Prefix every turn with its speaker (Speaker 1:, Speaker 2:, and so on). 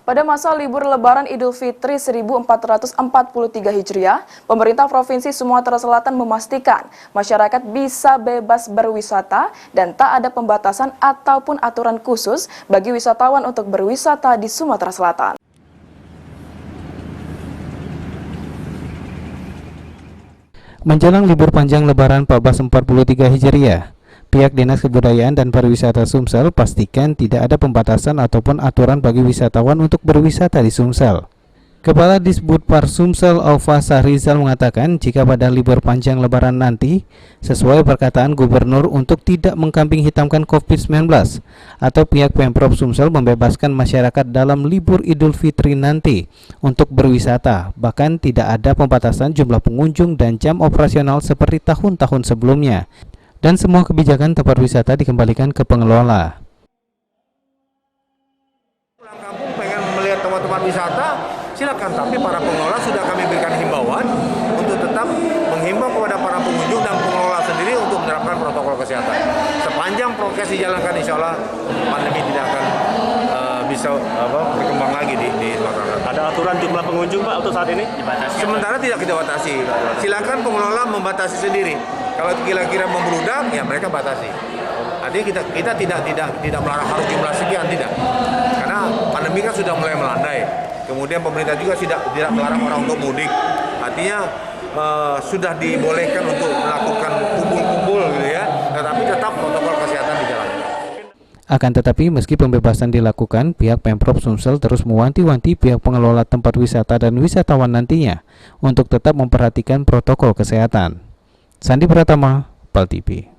Speaker 1: Pada masa libur Lebaran Idul Fitri 1443 Hijriah, pemerintah Provinsi Sumatera Selatan memastikan masyarakat bisa bebas berwisata dan tak ada pembatasan ataupun aturan khusus bagi wisatawan untuk berwisata di Sumatera Selatan.
Speaker 2: Menjelang libur panjang Lebaran 1443 Hijriah, pihak Dinas Kebudayaan dan Pariwisata Sumsel pastikan tidak ada pembatasan ataupun aturan bagi wisatawan untuk berwisata di Sumsel. Kepala Disbudpar Sumsel Aufa Sahrizal mengatakan jika pada libur panjang Lebaran nanti, sesuai perkataan Gubernur untuk tidak mengkambing hitamkan COVID-19, atau pihak Pemprov Sumsel membebaskan masyarakat dalam libur Idul Fitri nanti untuk berwisata, bahkan tidak ada pembatasan jumlah pengunjung dan jam operasional seperti tahun-tahun sebelumnya. Dan semua kebijakan tempat wisata dikembalikan ke pengelola.
Speaker 3: Pulang kampung pengen melihat tempat-tempat wisata, silakan. Tapi para pengelola sudah kami berikan himbauan untuk tetap menghimbau kepada para pengunjung dan pengelola sendiri untuk menerapkan protokol kesehatan. Sepanjang prokes dijalankan, insya Allah pandemi tidak akan bisa berkembang lagi di masyarakat.
Speaker 4: Ada aturan jumlah pengunjung Pak untuk saat ini?
Speaker 3: Sementara tidak kita batasi. Silakan pengelola membatasi sendiri. Kalau kira-kira membludak, ya mereka batasi. Artinya kita tidak melarang harus jumlah sekian, tidak. Karena pandemi kan sudah mulai melandai. Kemudian pemerintah juga tidak melarang orang untuk mudik. Artinya sudah dibolehkan untuk melakukan kumpul-kumpul gitu ya. Tetapi tetap protokol kesehatan dijalankan.
Speaker 2: Akan tetapi meski pembebasan dilakukan, pihak Pemprov Sumsel terus mewanti-wanti pihak pengelola tempat wisata dan wisatawan nantinya untuk tetap memperhatikan protokol kesehatan. Sandi Pratama, PAL TV.